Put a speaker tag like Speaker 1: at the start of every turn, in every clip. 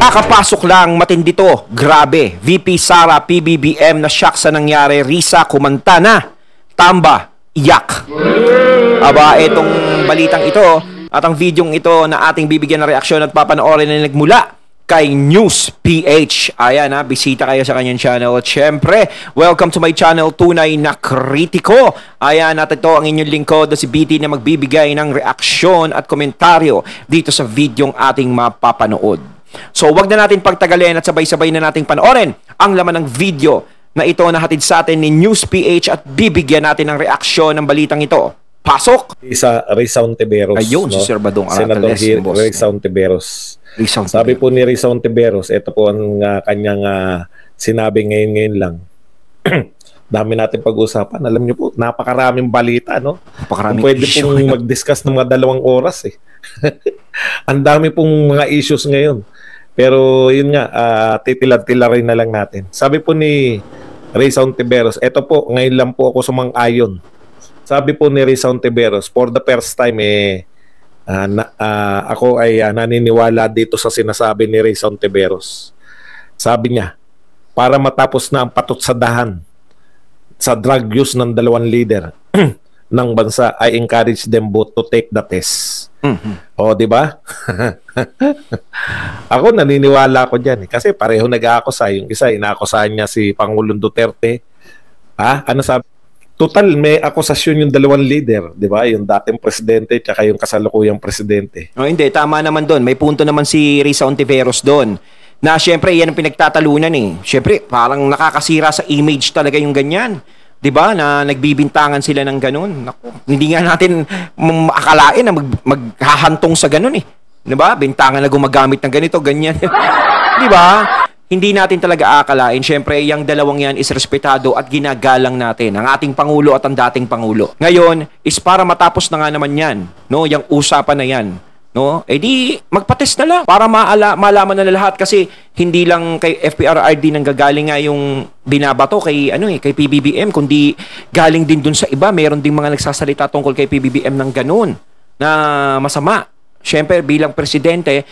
Speaker 1: Kakapasok lang, matindi to. Grabe. VP Sara, PBBM na shock sa nangyari. Risa, kumanta na. Tamba, iyak. Aba, itong balitang ito at ang videong ito na ating bibigyan ng reaksyon at papanoorin na nagmula kay News PH. Ayan ha, bisita kayo sa kanyang channel. At syempre, welcome to my channel, Tunay na Kritiko. Ayan, at ito ang inyong lingkod na si BT na magbibigay ng reaksyon at komentaryo dito sa videong ating mapapanood. So, wag na natin pagtagalin at sabay-sabay na nating panoorin ang laman ng video na ito na hatid sa atin ni News PH at bibigyan natin ng reaksyon ng balitang ito. Pasok!
Speaker 2: Isa Risa Ontiveros.
Speaker 1: Ayun, no? Si Sir Badong
Speaker 2: Senator
Speaker 1: Arateles.
Speaker 2: Risa Ontiveros. Sabi po ni Risa Ontiveros, ito po ang kanyang sinabi ngayon lang. Dami natin pag-usapan. Alam niyo po, napakaraming balita, no?
Speaker 1: Napakaraming
Speaker 2: pwede pong mag-discuss ng mga 2 oras, eh. Ang dami pong mga issues ngayon. Pero yun nga, titilad-tilarin na lang natin. Sabi po ni Risa Ontiveros, ito po, ngayon lang po ako sumang-ayon. Sabi po ni Risa Ontiveros, for the first time, ako ay naniniwala dito sa sinasabi ni Risa Ontiveros. Sabi niya, para matapos na ang patutsadahan sa drug use ng 2 leader ng bansa, I encourage them both to take the test. O, di ba? Ako naniniwala ko diyan, kasi pareho nag-aakusa. Yung isa inaakusahan niya si Pangulong Duterte. Ano sabi? Total may akusasyon yung 2 leader, di ba? Yung dating presidente at yung kasalukuyang presidente.
Speaker 1: O hindi, tama naman doon. May punto naman si Risa Ontiveros doon. Na syempre yan ang pinagtatalunan eh. Syempre parang nakakasira sa image talaga yung ganyan. 'Di ba? Na nagbibintangan sila ng ganun. Naku, hindi nga natin akalain na maghahantong sa ganun eh. 'Di ba? Bintangan na gumagamit ng ganito, ganyan. 'Di ba? Hindi natin talaga akalain. Syempre, yung dalawang yan is respetado at ginagalang natin. Ang ating Pangulo at ang dating Pangulo. Ngayon, is para matapos na nga naman yan. No? Yung usapan na yan. No? Eh di, magpa-test na lang para malaman na lahat kasi hindi lang kay FPRRD nang gagaling nga yung binabato kay kay PBBM kundi galing din dun sa iba. Meron ding mga nagsasalita tungkol kay PBBM ng ganun na masama. Syempre bilang presidente,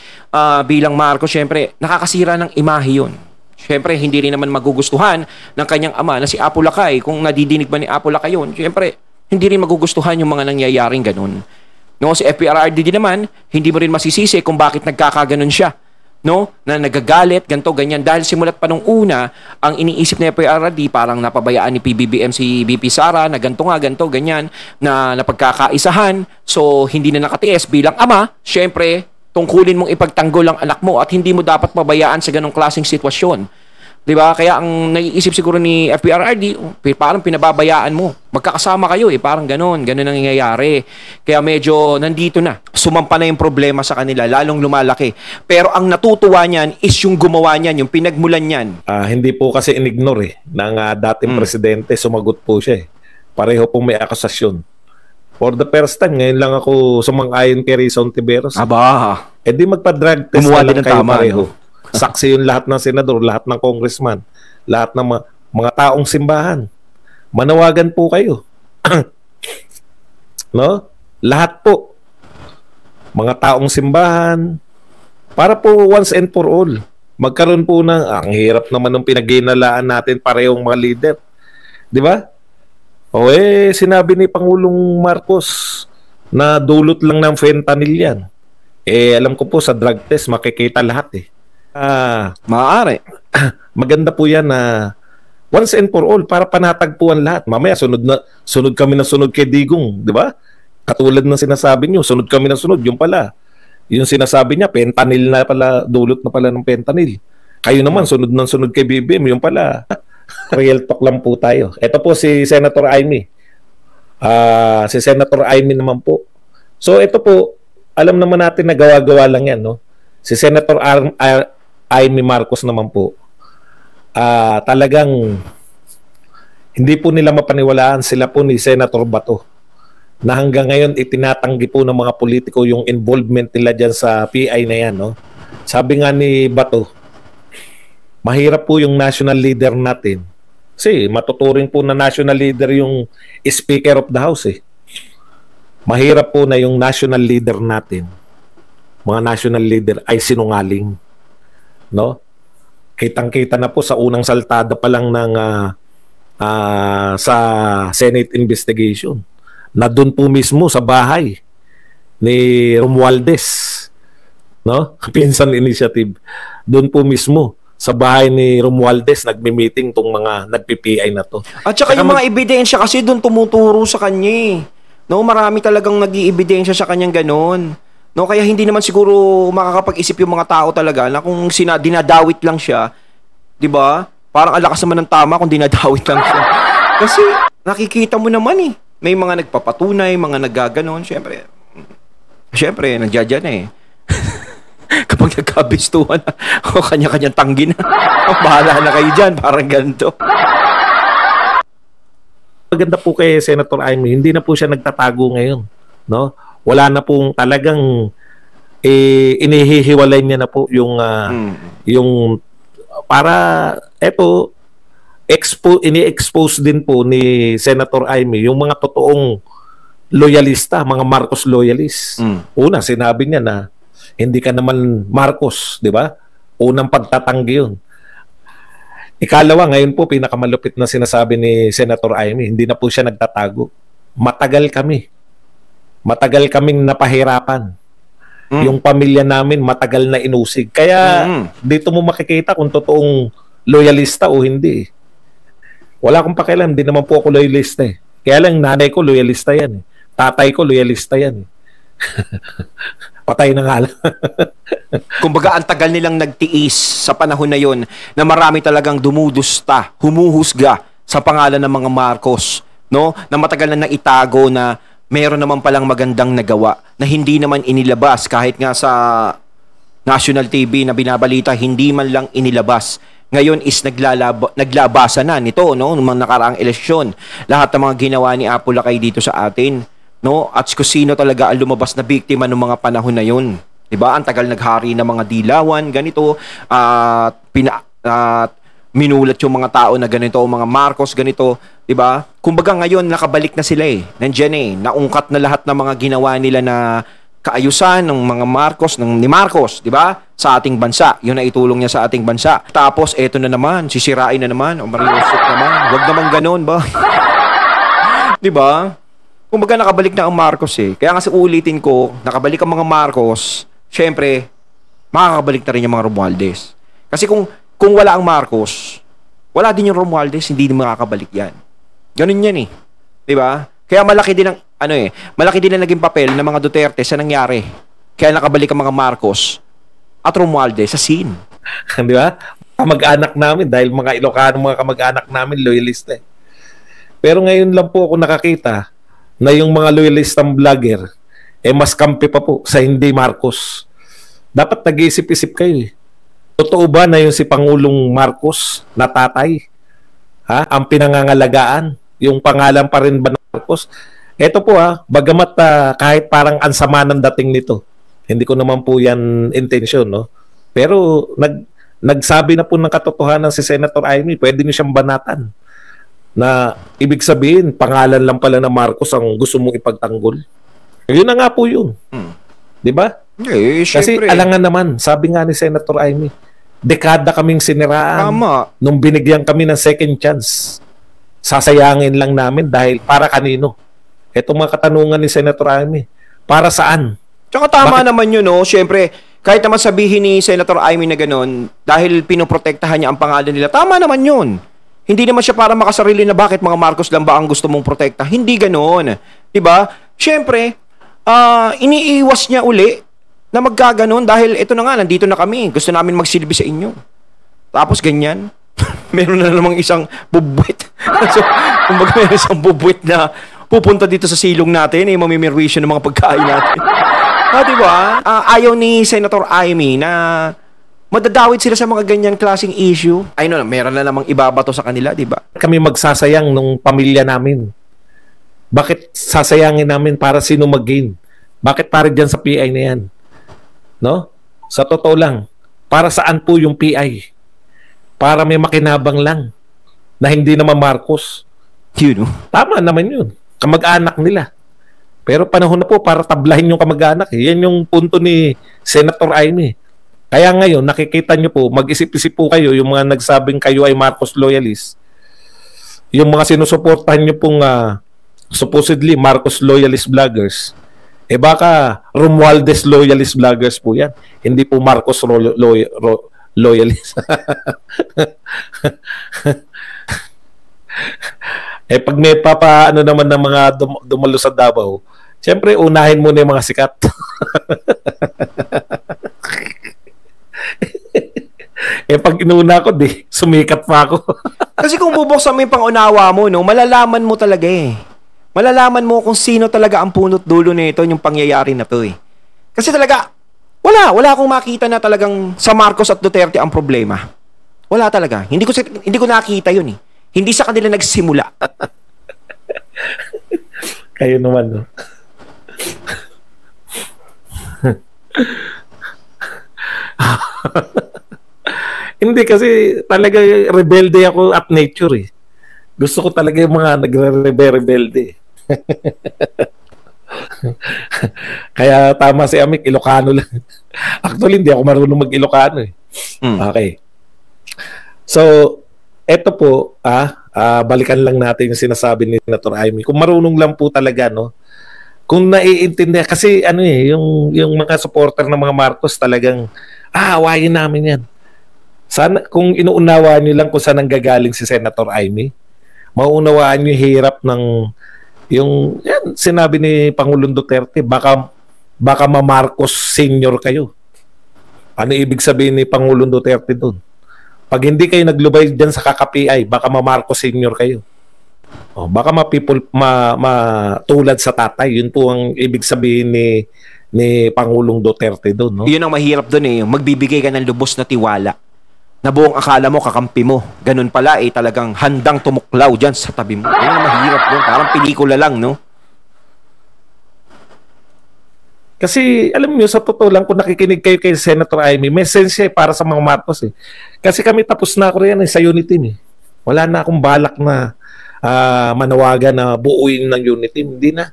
Speaker 1: bilang Marcos, syempre nakakasira ng imahe yun. Syempre hindi rin naman magugustuhan ng kanyang ama na si Apo Lakay. Kung nadidinig ba ni Apo Lakay yun, syempre hindi rin magugustuhan yung mga nangyayaring ganun. No, si FPRRD din naman, hindi mo rin masisisi kung bakit nagkakaganon siya. No? Na nagagalit, ganto ganyan. Dahil simulat pa nung una, ang iniisip ni FPRRD, parang napabayaan ni PBBM si VP Sara, na ganto nga, ganto, ganyan, na napagkakaisahan. So, hindi na nakatiis bilang ama. Syempre, tungkulin mong ipagtanggol ang anak mo at hindi mo dapat pabayaan sa ganong klaseng sitwasyon. 'Di ba? Kaya ang naiisip siguro ni FPRRD, parang pinababayaan mo. Magkakasama kayo parang ganun ang nangyayari. Kaya medyo nandito na. Sumampa na yung problema sa kanila, lalong lumalaki. Pero ang natutuwa niyan is yung gumawa niyan, yung pinagmulan niyan.
Speaker 2: Hindi po kasi inignore ng dating presidente, sumagot po siya. Pareho pong may akusasyon. For the first time, ngayon lang ako sumang-ayon kay Risa Ontiveros.
Speaker 1: Aba.
Speaker 2: Di magpa-drug test
Speaker 1: Gumawa
Speaker 2: na lang
Speaker 1: din ng
Speaker 2: kayo
Speaker 1: tama,
Speaker 2: pareho. Saksi yung lahat ng senador, lahat ng congressman, lahat ng mga taong simbahan. Manawagan po kayo. No? Lahat po. Mga taong simbahan. Para po once and for all. Magkaroon po ng, ang hirap naman ng pinagginalaan natin parehong mga leader. Di ba? Sinabi ni Pangulong Marcos na dulot lang ng fentanyl yan. Alam ko po sa drug test makikita lahat
Speaker 1: Maaari.
Speaker 2: Maganda po yan na once and for all para panatagpuan lahat. Mamaya sunod kami na sunod kay Digong, di ba? Katulad ng sinasabi niyo, sunod kami na sunod, yung pala. Yung sinasabi niya, fentanyl na pala, dulot na pala ng fentanyl. Kayo naman sunod ng sunod kay BBM, yung pala. Real talk lang po tayo. Ito po si Senator Amy. Si Senator Amy naman po. So ito po, alam naman natin na gawa-gawa lang yan, no? Si Senator Amy Marcos naman po, talagang hindi po nila mapaniwalaan sila po ni Senator Bato na hanggang ngayon itinatanggi po ng mga politiko yung involvement nila dyan sa PI na yan. No? Sabi nga ni Bato, mahirap po yung national leader natin. Kasi matuturing po na national leader yung Speaker of the House. Mahirap po na yung national leader natin, mga national leader ay sinungaling. no? Kitang-kita na po sa unang saltada pa lang ng sa Senate investigation na doon po mismo sa bahay ni Romualdez, no? Pinsan Initiative. Doon po mismo sa bahay ni Romualdez nagmi-meeting tong mga nagpi-PI na to.
Speaker 1: At saka yung mga ebidensya kasi doon tumuturo sa kanya eh. No, marami talagang nag-iebidensya sa kanyang ganon. No, kaya hindi naman siguro makakapag-isip yung mga tao talaga na kung dinadawit lang siya, 'di ba? Parang alakas naman ng tama kung dinadawit lang siya. Kasi nakikita mo naman eh, may mga nagpapatunay, mga naggaganon, syempre. Syempre, nandiyan eh. Kapag nagkabistuhan na, o kanya-kanyang tanggi na. Bahala na kayo dyan, parang ganito.
Speaker 2: Maganda po kay Senator Amy, hindi na po siya nagtatago ngayon, no? Wala na pong talagang inihihiwalay niya na po yung yung para eto ini-expose din po ni Senator Amy yung mga totoong loyalista, mga Marcos loyalists. Una, sinabi niya na hindi ka naman Marcos, di ba? Unang pagtatanggi yun. Ikalawa, ngayon po, pinakamalupit na sinasabi ni Senator Amy, hindi na po siya nagtatago. Matagal kaming napahirapan. Yung pamilya namin, matagal na inusig. Kaya, dito mo makikita kung totoong loyalista o hindi. Wala akong pakialam, hindi naman po ako loyalista eh. Kaya lang, nanay ko loyalista yan eh. Tatay ko loyalista yan eh. Patay na nga lang.
Speaker 1: Kumbaga, ang tagal nilang nagtiis sa panahon na yon na marami talagang dumudusta, humuhusga sa pangalan ng mga Marcos, no? Na matagal na naitago na meron naman palang magandang nagawa na hindi naman inilabas kahit nga sa national TV na binabalita, hindi man lang inilabas. Ngayon is naglabasa na nito, no? Nung mga nakaraang eleksyon. Lahat ng mga ginawa ni Apo Lakay dito sa atin, no? At kung sino talaga ang lumabas na biktima ng mga panahon na yun. Diba? Ang tagal naghari ng mga dilawan, ganito, at minulat yung mga tao na ganito, mga Marcos, ganito, diba? Kumbaga ngayon, nakabalik na sila eh. Nandiyan eh. Naungkat na lahat ng mga ginawa nila na kaayusan ng mga Marcos, ni Marcos, diba? Sa ating bansa. Yun na itulong niya sa ating bansa. Tapos, eto na naman, sisirain na naman, o mariusok naman. Huwag naman ganon ba? Diba? Kumbaga nakabalik na ang Marcos eh. Kaya nga sa ulitin ko, nakabalik ang mga Marcos, syempre, makakabalik na rin yung mga Romualdez. Kasi kung wala ang Marcos, wala din yung Romualdez, hindi din makakabalik yan. Ganun yan eh. Diba? Kaya malaki din ang, malaki din ang naging papel ng mga Duterte sa nangyari. Kaya nakabalik ang mga Marcos at Romualdez sa scene.
Speaker 2: Di ba? Kamag-anak namin, dahil mga Ilocano, mga kamag-anak namin, loyalista eh. Pero ngayon lang po ako nakakita na yung mga loyalistang vlogger mas kampi pa po sa hindi Marcos. Dapat nag-iisip-isip kayo eh. Totoo ba na yung si Pangulong Marcos na tatay? Ang pinangangalagaan? Yung pangalan pa rin ba ng Marcos? Ito po bagamat kahit parang ansama ng dating nito. Hindi ko naman po yan intensyon, no? Pero nagsabi na po ng katotohanan si Senator Amy, pwede niyo siyang banatan. Na ibig sabihin, pangalan lang pala na Marcos ang gusto mong ipagtanggol. Yun na nga po yun. Di ba? Kasi alangan naman, sabi nga ni Senator Amy, dekada kaming siniraan.
Speaker 1: Tama.
Speaker 2: Nung binigyan kami ng second chance, sasayangin lang namin dahil para kanino? Itong mga katanungan ni Senator Amy, para saan?
Speaker 1: Tsaka tama naman yun, no? Siyempre, kahit naman sabihin ni Senator Amy na gano'n, dahil pinoprotektahan niya ang pangalan nila, tama naman yun. Hindi naman siya para makasarili na bakit mga Marcos lang ba ang gusto mong protekta. Hindi gano'n. Diba? Siyempre, iniiwas niya uli na magkaganon dahil ito na nga, nandito na kami. Gusto namin magsilbi sa inyo. Tapos ganyan. Meron na namang isang bubwit. So, kumbaga meron isang bubwit na pupunta dito sa silong natin, mamimirwisyo ng mga pagkain natin. Diba? Ayaw ni Senator Amy na madadawit sila sa mga ganyan klaseng issue. Ay no, meron na namang ibabato sa kanila, di ba?
Speaker 2: Kami magsasayang nung pamilya namin. Bakit sasayangin namin para sino mag-gain? Bakit para dyan sa PI na yan? No? Sa totoo lang, para saan po yung PI? Para may makinabang lang na hindi naman Marcos.
Speaker 1: Yun, no?
Speaker 2: Tama naman yun. Kamag-anak nila. Pero panahon na po para tablahin yung kamag-anak. Yan yung punto ni Senator Amy. Kaya ngayon, nakikita nyo po, mag-isip-isip po kayo, yung mga nagsabing kayo ay Marcos loyalist, yung mga sinusuportahan nyo pong supposedly Marcos loyalist vloggers, baka Romualdez loyalist vloggers po yan. Hindi po Marcos loyalist. Pag may papaano naman ng mga dumalo sa Davao, siyempre unahin muna yung mga sikat. Pag inuna ko, sumikat pa ako.
Speaker 1: Kasi kung bubuksan mo yung pangunawa mo, no, malalaman mo talaga Malalaman mo kung sino talaga ang punot dulo nito, yung pangyayari na to Kasi talaga, wala akong makita na talagang sa Marcos at Duterte ang problema. Wala talaga. Hindi ko nakita yun Hindi sa kanila nagsimula.
Speaker 2: Kayo naman, no? Hindi kasi talaga rebelde ako at nature Gusto ko talaga yung mga nagre-rebelde. Kaya tama si Amik, Ilocano lang. Actually, hindi ako marunong mag-Ilocano Okay. So, eto po, balikan lang natin yung sinasabi ni Senator Amy. Kung marunong lang po talaga, no? Kung naiintindihan, kasi yung mga supporter ng mga Marcos talagang, awayin namin yan. Sana, kung inuunawaan nyo lang kung saan nanggagaling si Senator Amy, mauunawaan nyo yung hirap ng, yan, sinabi ni Pangulong Duterte, baka ma-Marcos senior kayo. Ano ibig sabihin ni Pangulong Duterte doon? Pag hindi kayo naglubay dyan sa kaka-PI, baka ma-Marcos senior kayo. Baka matulad sa tatay. Yun po ang ibig sabihin ni Pangulong Duterte doon. No?
Speaker 1: Yun ang mahirap doon magbibigay ka ng lubos na tiwala na buong akala mo kakampi mo. Ganun pala talagang handang tumuklaw dyan sa tabi mo. Yun ang mahirap doon. Parang pelikula lang, no?
Speaker 2: Kasi alam niyo sa totoo lang kung nakikinig kayo kay Senator Amy, may sense siya para sa mga Marcos Kasi kami tapos na ako rin sa unit team Wala na akong balak na manawagan na buuin ng unit team. Hindi na.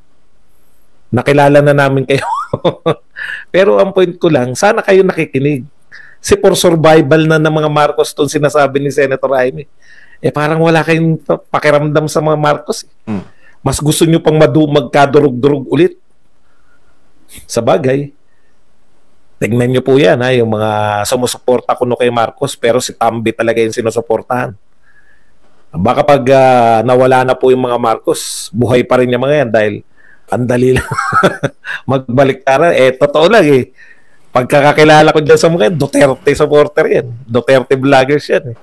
Speaker 2: Nakilala na namin kayo. Pero ang point ko lang, sana kayo nakikinig. For survival na ng mga Marcos itong sinasabi ni Senator Amy. Parang wala kayong pakiramdam sa mga Marcos. Mas gusto nyo pang magkadurog-durog ulit. Sa bagay, tingnan nyo po yan yung mga sumusuporta kuno kay Marcos pero si Tambi talaga yung sinusuportahan. Baka pag nawala na po yung mga Marcos, buhay pa rin yung mga yan dahil ang dali lang magbaliktara. Totoo lang Pagkakakilala ko dyan sa mga Duterte supporter yan. Duterte vloggers yan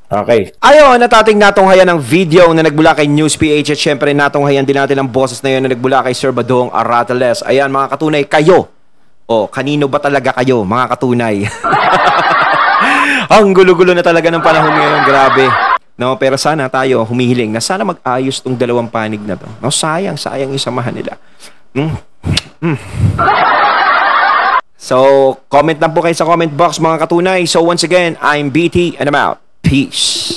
Speaker 2: Okay.
Speaker 1: Ayon, natating natunghayan ng video na nagbula kay News PH at syempre natunghayan din natin ang boses na yun na nagbula kay Sir Badong Arateles. Ayan, mga katunay, kayo. Kanino ba talaga kayo, mga katunay? Ang gulo-gulo na talaga ng panahon ngayon, grabe. No, pero sana tayo humihiling na sana mag-ayos tong dalawang panig na to. No, sayang yung samahan nila. So, comment lang po kayo sa comment box, mga katunay. So, once again, I'm BT and I'm out. Peace.